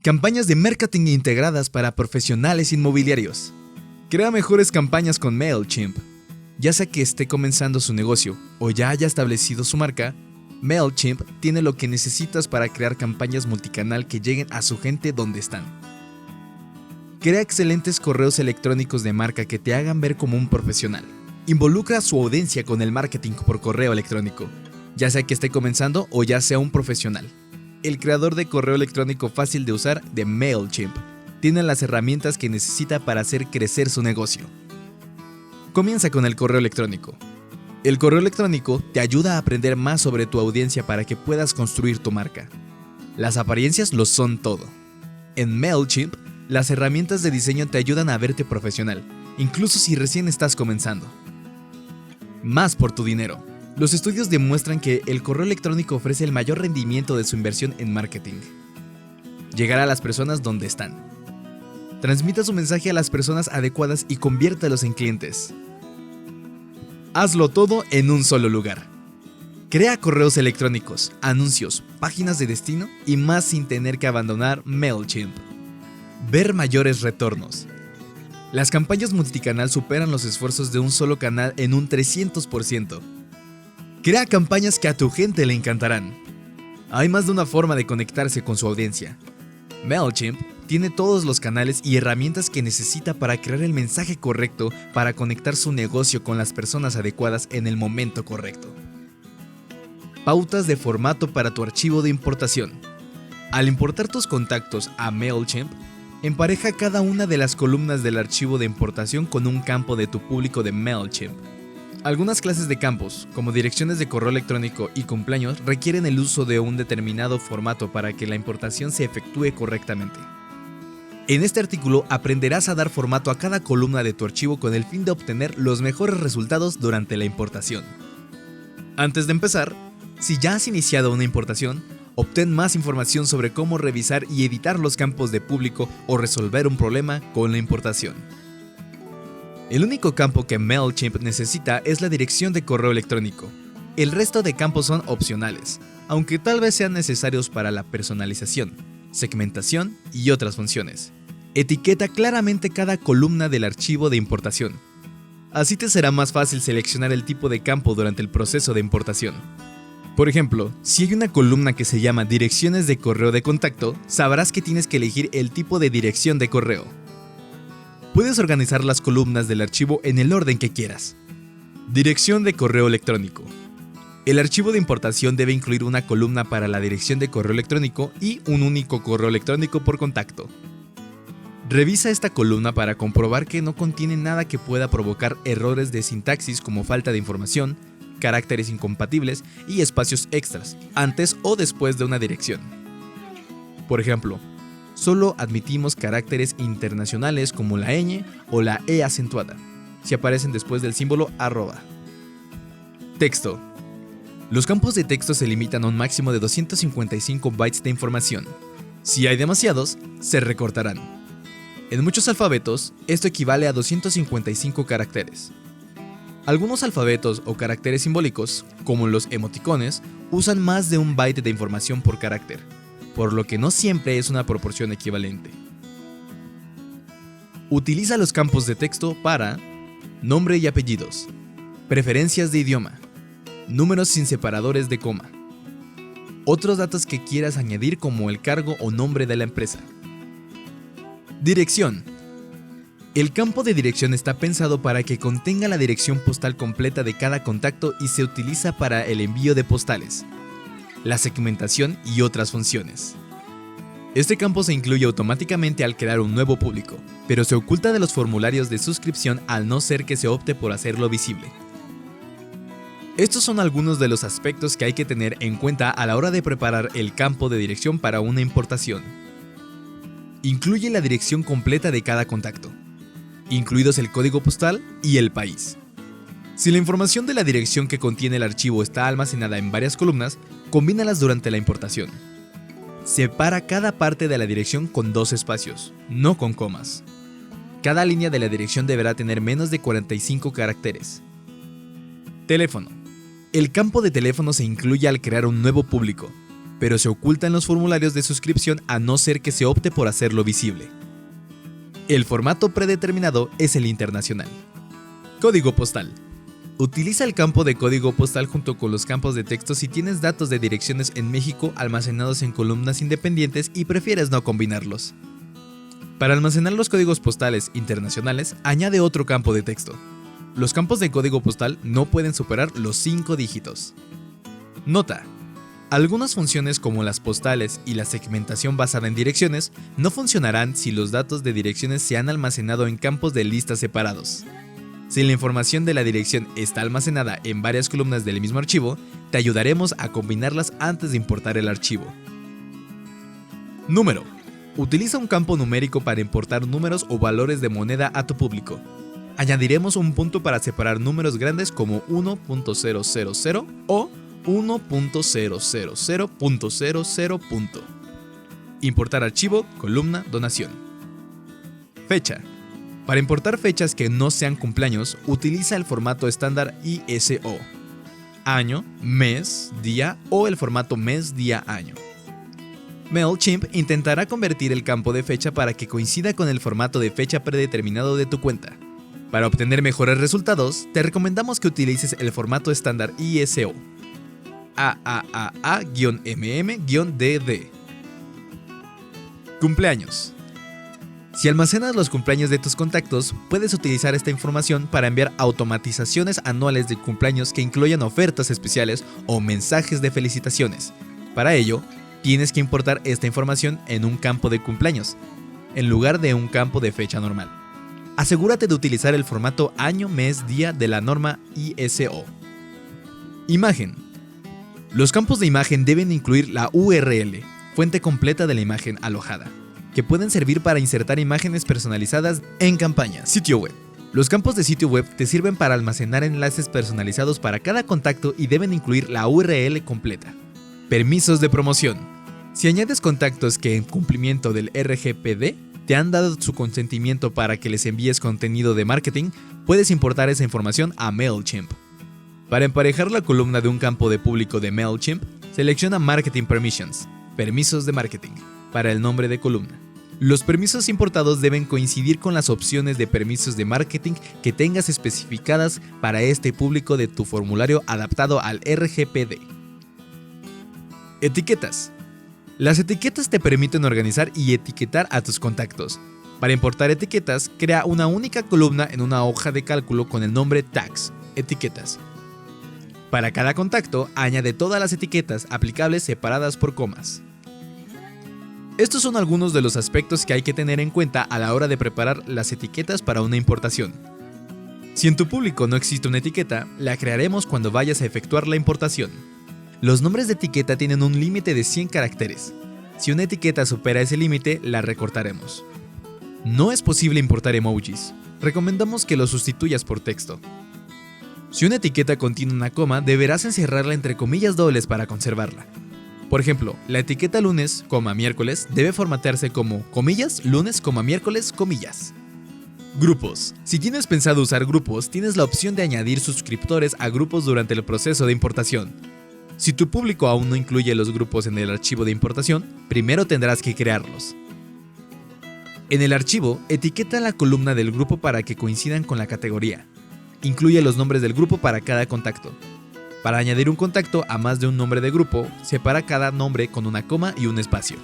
Campañas de marketing integradas para profesionales inmobiliarios. Crea mejores campañas con MailChimp. Ya sea que esté comenzando su negocio o ya haya establecido su marca, MailChimp tiene lo que necesitas para crear campañas multicanal que lleguen a su gente donde están. Crea excelentes correos electrónicos de marca que te hagan ver como un profesional. Involucra a su audiencia con el marketing por correo electrónico, ya sea que esté comenzando o ya sea un profesional. El creador de correo electrónico fácil de usar de MailChimp tiene las herramientas que necesita para hacer crecer su negocio. Comienza con el correo electrónico. El correo electrónico te ayuda a aprender más sobre tu audiencia para que puedas construir tu marca. Las apariencias lo son todo. En MailChimp, las herramientas de diseño te ayudan a verte profesional, incluso si recién estás comenzando. Más por tu dinero. Los estudios demuestran que el correo electrónico ofrece el mayor rendimiento de su inversión en marketing. Llegar a las personas donde están. Transmita su mensaje a las personas adecuadas y conviértalos en clientes. Hazlo todo en un solo lugar. Crea correos electrónicos, anuncios, páginas de destino y más sin tener que abandonar MailChimp. Ver mayores retornos. Las campañas multicanal superan los esfuerzos de un solo canal en un 300%. Crea campañas que a tu gente le encantarán. Hay más de una forma de conectarse con su audiencia. MailChimp tiene todos los canales y herramientas que necesita para crear el mensaje correcto para conectar su negocio con las personas adecuadas en el momento correcto. Pautas de formato para tu archivo de importación. Al importar tus contactos a MailChimp, empareja cada una de las columnas del archivo de importación con un campo de tu público de MailChimp. Algunas clases de campos, como direcciones de correo electrónico y cumpleaños, requieren el uso de un determinado formato para que la importación se efectúe correctamente. En este artículo aprenderás a dar formato a cada columna de tu archivo con el fin de obtener los mejores resultados durante la importación. Antes de empezar, si ya has iniciado una importación, obtén más información sobre cómo revisar y editar los campos de público o resolver un problema con la importación. El único campo que MailChimp necesita es la dirección de correo electrónico. El resto de campos son opcionales, aunque tal vez sean necesarios para la personalización, segmentación y otras funciones. Etiqueta claramente cada columna del archivo de importación. Así te será más fácil seleccionar el tipo de campo durante el proceso de importación. Por ejemplo, si hay una columna que se llama Direcciones de correo de contacto, sabrás que tienes que elegir el tipo de dirección de correo. Puedes organizar las columnas del archivo en el orden que quieras. Dirección de correo electrónico. El archivo de importación debe incluir una columna para la dirección de correo electrónico y un único correo electrónico por contacto. Revisa esta columna para comprobar que no contiene nada que pueda provocar errores de sintaxis como falta de información, caracteres incompatibles y espacios extras, antes o después de una dirección. Por ejemplo, solo admitimos caracteres internacionales como la ñ o la e acentuada, si aparecen después del símbolo @. Texto. Los campos de texto se limitan a un máximo de 255 bytes de información. Si hay demasiados, se recortarán. En muchos alfabetos, esto equivale a 255 caracteres. Algunos alfabetos o caracteres simbólicos, como los emoticones, usan más de un byte de información por carácter, por lo que no siempre es una proporción equivalente. Utiliza los campos de texto para nombre y apellidos, preferencias de idioma, números sin separadores de coma, otros datos que quieras añadir como el cargo o nombre de la empresa. Dirección. El campo de dirección está pensado para que contenga la dirección postal completa de cada contacto y se utiliza para el envío de postales, la segmentación y otras funciones. Este campo se incluye automáticamente al crear un nuevo público, pero se oculta de los formularios de suscripción al no ser que se opte por hacerlo visible. Estos son algunos de los aspectos que hay que tener en cuenta a la hora de preparar el campo de dirección para una importación. Incluye la dirección completa de cada contacto, incluidos el código postal y el país. Si la información de la dirección que contiene el archivo está almacenada en varias columnas, combínalas durante la importación. Separa cada parte de la dirección con 2 espacios, no con comas. Cada línea de la dirección deberá tener menos de 45 caracteres. Teléfono. El campo de teléfono se incluye al crear un nuevo público. pero se oculta en los formularios de suscripción a no ser que se opte por hacerlo visible. El formato predeterminado es el internacional. Código postal. Utiliza el campo de código postal junto con los campos de texto si tienes datos de direcciones en México almacenados en columnas independientes y prefieres no combinarlos. Para almacenar los códigos postales internacionales, añade otro campo de texto. Los campos de código postal no pueden superar los 5 dígitos. Nota: algunas funciones como las postales y la segmentación basada en direcciones no funcionarán si los datos de direcciones se han almacenado en campos de lista separados. Si la información de la dirección está almacenada en varias columnas del mismo archivo, te ayudaremos a combinarlas antes de importar el archivo. Número. Utiliza un campo numérico para importar números o valores de moneda a tu público. Añadiremos un punto para separar números grandes como 1.000 o 1.000.00. Importar archivo, columna, donación. Fecha. Para importar fechas que no sean cumpleaños, utiliza el formato estándar ISO. Año, mes, día o el formato mes, día, año. MailChimp intentará convertir el campo de fecha para que coincida con el formato de fecha predeterminado de tu cuenta. Para obtener mejores resultados, te recomendamos que utilices el formato estándar ISO. AAAA-MM-DD. Cumpleaños. Si almacenas los cumpleaños de tus contactos, puedes utilizar esta información para enviar automatizaciones anuales de cumpleaños que incluyan ofertas especiales o mensajes de felicitaciones. Para ello, tienes que importar esta información en un campo de cumpleaños, en lugar de un campo de fecha normal. Asegúrate de utilizar el formato año, mes, día de la norma ISO. Imagen. Los campos de imagen deben incluir la URL, fuente completa de la imagen alojada, que pueden servir para insertar imágenes personalizadas en campañas. Sitio web. Los campos de sitio web te sirven para almacenar enlaces personalizados para cada contacto y deben incluir la URL completa. Permisos de promoción. Si añades contactos que en cumplimiento del RGPD te han dado su consentimiento para que les envíes contenido de marketing, puedes importar esa información a MailChimp. Para emparejar la columna de un campo de público de MailChimp, selecciona Marketing Permissions, permisos de marketing, para el nombre de columna. Los permisos importados deben coincidir con las opciones de permisos de marketing que tengas especificadas para este público de tu formulario adaptado al RGPD. Etiquetas. Las etiquetas te permiten organizar y etiquetar a tus contactos. Para importar etiquetas, crea una única columna en una hoja de cálculo con el nombre Tags, etiquetas. Para cada contacto, añade todas las etiquetas aplicables separadas por comas. Estos son algunos de los aspectos que hay que tener en cuenta a la hora de preparar las etiquetas para una importación. Si en tu público no existe una etiqueta, la crearemos cuando vayas a efectuar la importación. Los nombres de etiqueta tienen un límite de 100 caracteres. Si una etiqueta supera ese límite, la recortaremos. No es posible importar emojis. Recomendamos que los sustituyas por texto. Si una etiqueta contiene una coma, deberás encerrarla entre comillas dobles para conservarla. Por ejemplo, la etiqueta lunes, miércoles debe formatearse como comillas, lunes, miércoles, comillas. Grupos. Si tienes pensado usar grupos, tienes la opción de añadir suscriptores a grupos durante el proceso de importación. Si tu público aún no incluye los grupos en el archivo de importación, primero tendrás que crearlos. En el archivo, etiqueta la columna del grupo para que coincidan con la categoría. Incluye los nombres del grupo para cada contacto. Para añadir un contacto a más de un nombre de grupo, separa cada nombre con una coma y un espacio.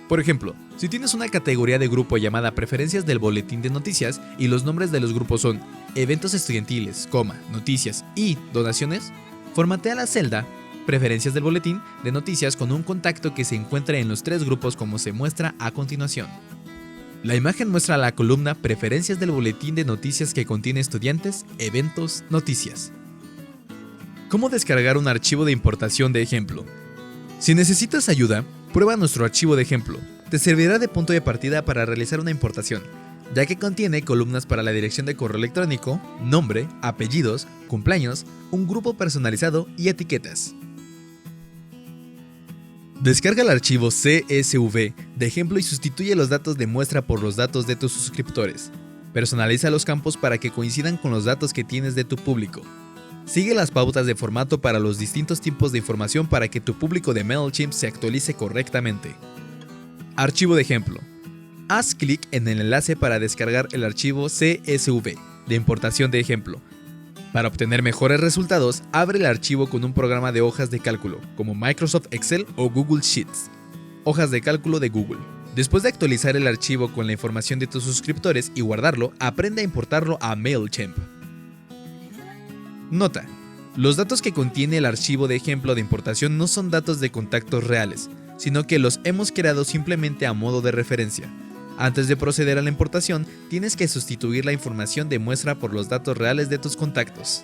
Por ejemplo, si tienes una categoría de grupo llamada Preferencias del Boletín de Noticias y los nombres de los grupos son Eventos Estudiantiles, Noticias y Donaciones, formatea la celda Preferencias del Boletín de Noticias con un contacto que se encuentre en los 3 grupos como se muestra a continuación. La imagen muestra la columna Preferencias del Boletín de Noticias que contiene estudiantes, eventos, noticias. ¿Cómo descargar un archivo de importación de ejemplo? Si necesitas ayuda, prueba nuestro archivo de ejemplo. Te servirá de punto de partida para realizar una importación, ya que contiene columnas para la dirección de correo electrónico, nombre, apellidos, cumpleaños, un grupo personalizado y etiquetas. Descarga el archivo CSV de ejemplo y sustituye los datos de muestra por los datos de tus suscriptores. Personaliza los campos para que coincidan con los datos que tienes de tu público. Sigue las pautas de formato para los distintos tipos de información para que tu público de MailChimp se actualice correctamente. Archivo de ejemplo. Haz clic en el enlace para descargar el archivo CSV de importación de ejemplo. Para obtener mejores resultados, abre el archivo con un programa de hojas de cálculo, como Microsoft Excel o Google Sheets. Hojas de cálculo de Google. Después de actualizar el archivo con la información de tus suscriptores y guardarlo, aprende a importarlo a MailChimp. Nota: los datos que contiene el archivo de ejemplo de importación no son datos de contactos reales, sino que los hemos creado simplemente a modo de referencia. Antes de proceder a la importación, tienes que sustituir la información de muestra por los datos reales de tus contactos.